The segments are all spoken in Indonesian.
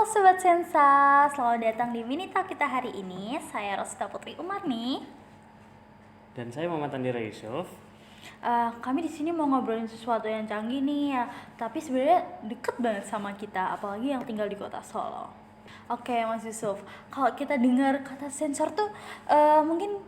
Sobat Sensa, selamat datang di Mini Talk kita hari ini. Saya Rosita Putri Umar nih. Dan saya Muhammad Andira Yusuf. Kami di sini mau ngobrolin sesuatu yang canggih nih ya, tapi sebenarnya deket banget sama kita, apalagi yang tinggal di kota Solo. Oke, Mas Yusuf, kalau kita dengar kata sensor tuh mungkin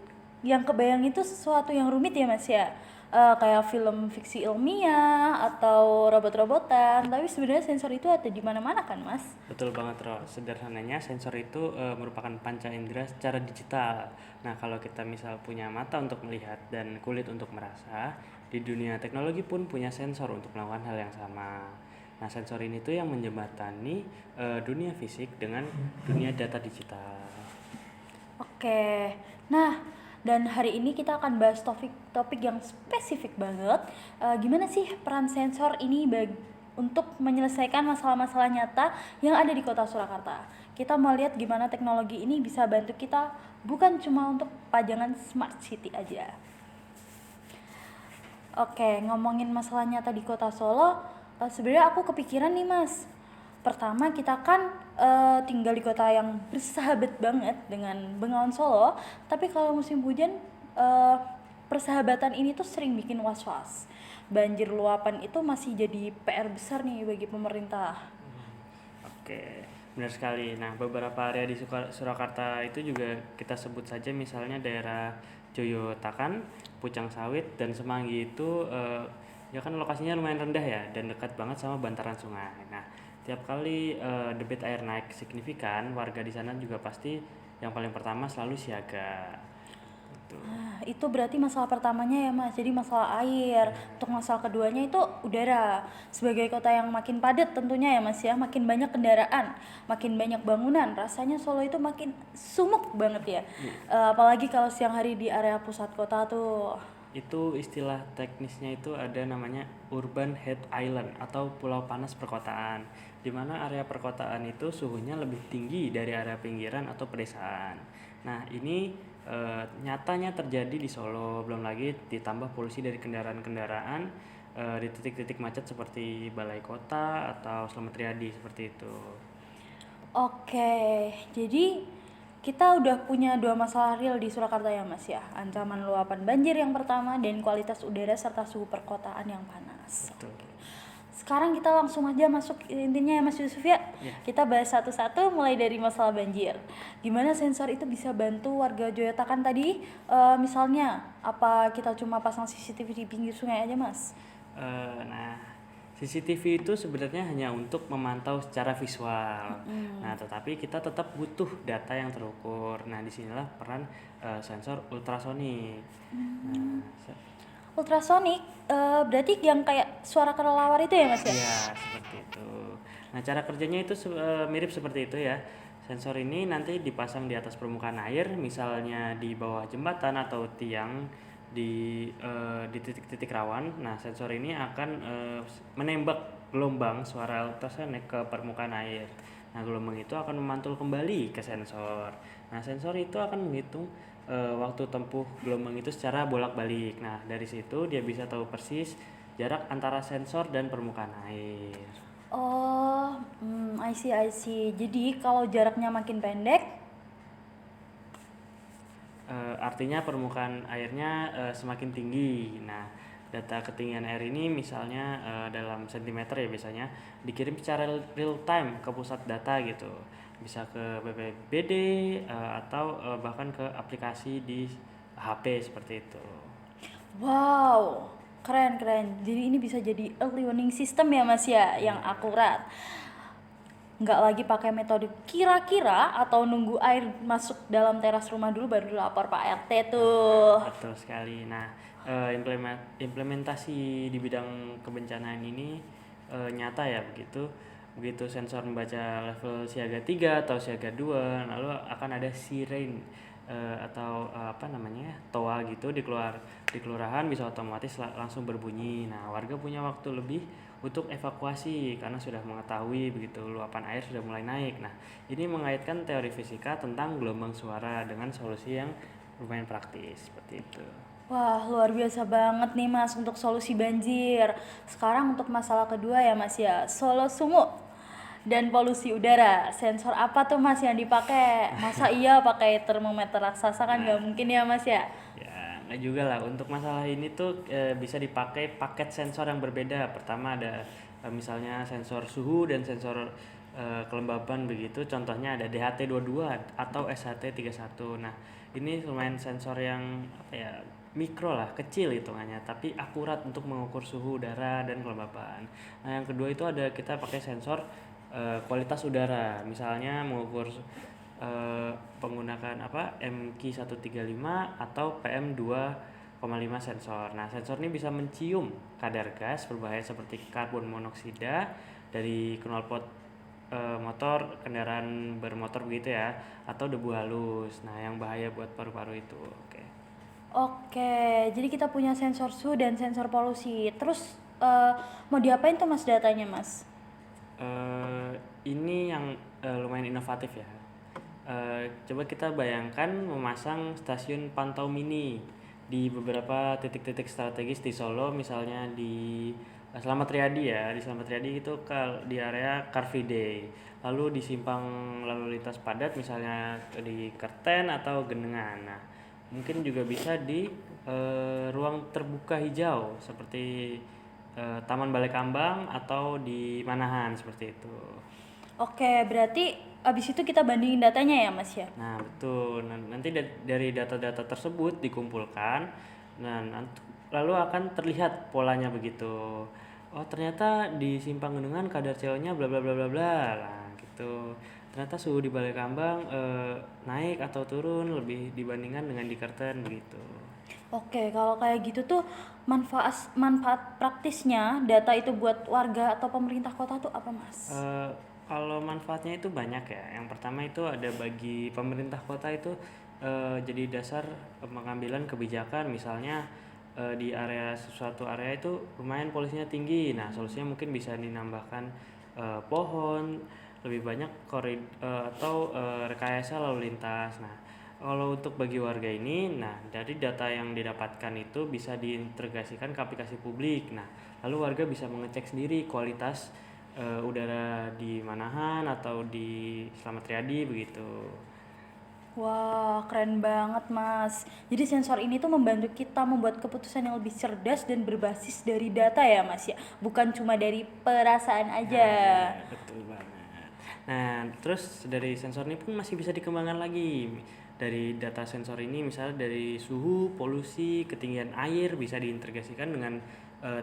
yang kebayang itu sesuatu yang rumit ya Mas ya. Kayak film fiksi ilmiah atau robot-robotan, tapi sebenarnya sensor itu ada di mana-mana kan Mas? Betul banget, Ro. Sederhananya sensor itu merupakan panca indera secara digital. Nah, kalau kita misal punya mata untuk melihat dan kulit untuk merasa, di dunia teknologi pun punya sensor untuk melakukan hal yang sama. Nah, sensor ini tuh yang menjembatani dunia fisik dengan dunia data digital. Oke, nah dan hari ini kita akan bahas topik yang spesifik banget. Gimana sih peran sensor ini untuk menyelesaikan masalah-masalah nyata yang ada di kota Surakarta? Kita mau lihat gimana teknologi ini bisa bantu kita bukan cuma untuk pajangan smart city aja. Oke, ngomongin masalah nyata di kota Solo, sebenarnya aku kepikiran nih Mas. Pertama kita kan tinggal di kota yang bersahabat banget dengan Bengawan Solo, tapi kalau musim hujan persahabatan ini tuh sering bikin was-was. Banjir luapan itu masih jadi PR besar nih bagi pemerintah. Oke, benar sekali. Nah, beberapa area di Surakarta itu juga kita sebut saja misalnya daerah Joyotakan, Pucang Sawit, dan Semanggi itu ya kan lokasinya lumayan rendah ya dan dekat banget sama bantaran sungai. Nah, tiap kali debit air naik signifikan, warga di sana juga pasti yang paling pertama selalu siaga. Gitu. Itu berarti masalah pertamanya ya Mas, jadi masalah air. Untuk masalah keduanya itu udara. Sebagai kota yang makin padat tentunya ya Mas ya, makin banyak kendaraan, makin banyak bangunan, rasanya Solo itu makin sumuk banget ya. Apalagi kalau siang hari di area pusat kota tuh. Itu istilah teknisnya itu ada namanya urban heat island atau pulau panas perkotaan, di mana area perkotaan itu suhunya lebih tinggi dari area pinggiran atau pedesaan. Nah, ini nyatanya terjadi di Solo, belum lagi ditambah polusi dari kendaraan-kendaraan di titik-titik macet seperti Balai Kota atau Slamet Riyadi seperti itu. Oke, jadi kita udah punya dua masalah real di Surakarta ya Mas ya. Ancaman luapan banjir yang pertama dan kualitas udara serta suhu perkotaan yang panas. Betul. Sekarang kita langsung aja masuk intinya ya Mas Yusuf ya. Ya. Kita bahas satu-satu mulai dari masalah banjir. Gimana sensor itu bisa bantu warga Joyotakan tadi? Misalnya, apa kita cuma pasang CCTV di pinggir sungai aja Mas? Nah, CCTV itu sebenarnya hanya untuk memantau secara visual. Nah, tetapi kita tetap butuh data yang terukur. Nah, disinilah peran sensor ultrasonik. Nah, Ultrasonik, berarti yang kayak suara kelelawar itu ya Mas ya? ya seperti itu. Nah, cara kerjanya itu mirip seperti itu ya. Sensor ini nanti dipasang di atas permukaan air, misalnya di bawah jembatan atau tiang di titik-titik rawan. Nah, sensor ini akan menembak gelombang suara ultrasonik ke permukaan air. Nah, gelombang itu akan memantul kembali ke sensor. Nah, sensor itu akan menghitung waktu tempuh gelombang itu secara bolak-balik. Nah, dari situ dia bisa tahu persis jarak antara sensor dan permukaan air. Oh, I see. Jadi kalau jaraknya makin pendek, Artinya permukaan airnya semakin tinggi. Nah, data ketinggian air ini misalnya dalam sentimeter ya biasanya dikirim secara real time ke pusat data gitu. Bisa ke BPBD atau bahkan ke aplikasi di HP seperti itu. wow, keren. Jadi ini bisa jadi early warning system ya Mas ya, yang akurat. Nggak lagi pakai metode kira-kira atau nunggu air masuk dalam teras rumah dulu baru lapor Pak RT tuh. Betul sekali. Nah, implementasi di bidang kebencanaan ini nyata ya begitu. Begitu sensor membaca level siaga 3 atau siaga 2, lalu akan ada siren atau apa namanya? TOA gitu di kelurahan bisa otomatis langsung berbunyi. Nah, warga punya waktu lebih untuk evakuasi karena sudah mengetahui begitu luapan air sudah mulai naik. Nah, ini mengaitkan teori fisika tentang gelombang suara dengan solusi yang lumayan praktis seperti itu. Wah, luar biasa banget nih Mas untuk solusi banjir. Sekarang untuk masalah kedua ya Mas ya, Solo Sumut. Dan polusi udara, sensor apa tuh Mas yang dipakai? Masa iya pakai termometer raksasa kan nggak mungkin ya Mas ya? Ya, nggak juga lah. Untuk masalah ini tuh bisa dipakai paket sensor yang berbeda. Pertama ada misalnya sensor suhu dan sensor kelembapan begitu. Contohnya ada DHT22 atau SHT31. Nah, ini lumayan sensor yang apa ya, mikro lah, kecil hitungannya, tapi akurat untuk mengukur suhu udara dan kelembapan. Nah, yang kedua itu ada kita pakai sensor kualitas udara. Misalnya mengukur penggunakan apa MQ135 atau PM2,5 sensor. Nah, sensor ini bisa mencium kadar gas berbahaya seperti karbon monoksida dari knalpot motor, kendaraan bermotor begitu ya, atau debu halus. Nah, yang bahaya buat paru-paru itu. Oke. Oke, jadi kita punya sensor suhu dan sensor polusi. Terus mau diapain tuh Mas datanya Mas? Ini yang lumayan inovatif ya. Coba kita bayangkan memasang stasiun pantau mini di beberapa titik-titik strategis di Solo, misalnya di Slamet Riyadi ya. Di Slamet Riyadi itu di area Car Free Day. Lalu di simpang lalu lintas padat misalnya di Kerten atau Genengan. Nah, mungkin juga bisa di ruang terbuka hijau seperti Taman Balai Kambang atau di Manahan seperti itu. Oke, berarti abis itu kita bandingin datanya ya Mas ya? Nah, betul. Nanti dari data-data tersebut dikumpulkan, nah lalu akan terlihat polanya begitu. Oh, ternyata di Simpang Gendungan kadar CO-nya bla bla bla bla bla. Nah, gitu. Ternyata suhu di Balai Kambang naik atau turun lebih dibandingkan dengan di Kerten begitu. Oke, kalau kayak gitu tuh manfaat praktisnya data itu buat warga atau pemerintah kota tuh apa Mas? Kalau manfaatnya itu banyak ya. Yang pertama itu ada bagi pemerintah kota itu jadi dasar pengambilan kebijakan. Misalnya di suatu area itu lumayan polusinya tinggi. Nah, solusinya mungkin bisa dinambahkan pohon, lebih banyak atau rekayasa lalu lintas. Nah, kalau untuk bagi warga ini, nah dari data yang didapatkan itu bisa diintegrasikan ke aplikasi publik. Nah, lalu warga bisa mengecek sendiri kualitas udara di Manahan atau di Slamet Riyadi begitu. Wah, keren banget Mas. Jadi sensor ini tuh membantu kita membuat keputusan yang lebih cerdas dan berbasis dari data ya Mas ya, bukan cuma dari perasaan aja. Nah, betul banget. Nah, terus dari sensor ini pun masih bisa dikembangkan lagi. Dari data sensor ini misalnya dari suhu, polusi, ketinggian air bisa diintegrasikan dengan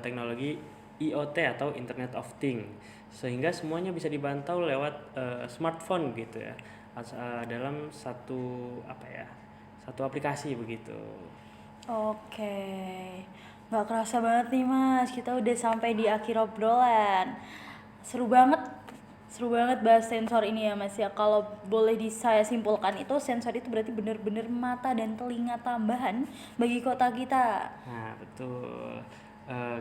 teknologi IoT atau Internet of Things, sehingga semuanya bisa dipantau lewat smartphone gitu ya, dalam satu aplikasi begitu. Oke, nggak kerasa banget nih Mas, kita udah sampai di akhir obrolan. Seru banget, seru banget bahas sensor ini ya Mas ya. Kalau boleh saya simpulkan itu sensor itu berarti benar-benar mata dan telinga tambahan bagi kota kita. Nah, betul.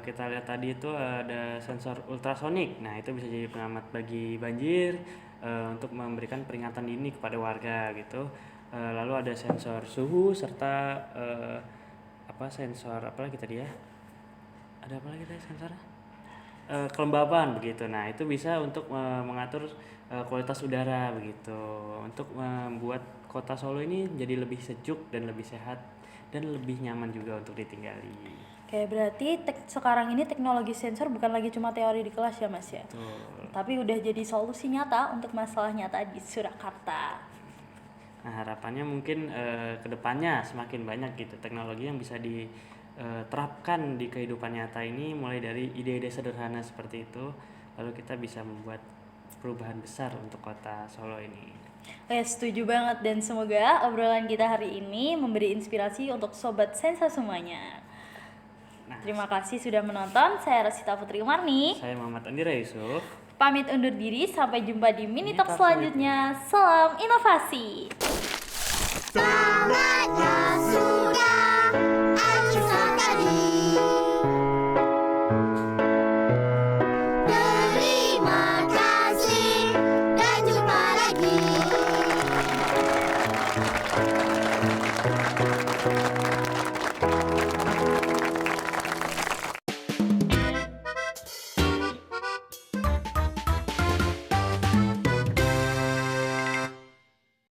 Kita lihat tadi itu ada sensor ultrasonik. Nah, itu bisa jadi pengamat bagi banjir untuk memberikan peringatan dini kepada warga gitu. Lalu ada sensor suhu serta sensor apa lagi tadi ya? Ada apa lagi tadi sensornya? Kelembapan begitu. Nah, itu bisa untuk mengatur kualitas udara begitu. Untuk membuat kota Solo ini jadi lebih sejuk dan lebih sehat dan lebih nyaman juga untuk ditinggali. Oke, berarti sekarang ini teknologi sensor bukan lagi cuma teori di kelas ya Mas ya? Betul. Tapi udah jadi solusi nyata untuk masalah nyata di Surakarta. Nah, harapannya mungkin kedepannya semakin banyak gitu teknologi yang bisa diterapkan di kehidupan nyata ini, mulai dari ide-ide sederhana seperti itu, lalu kita bisa membuat perubahan besar untuk kota Solo ini. Setuju banget, dan semoga obrolan kita hari ini memberi inspirasi untuk Sobat Sensa semuanya. Nah, terima kasih sudah menonton. Saya Rasita Putri Marni. Saya Muhammad Andira Yusuf. Pamit undur diri, sampai jumpa di Mini Talk selanjutnya. Salam inovasi. Selamanya.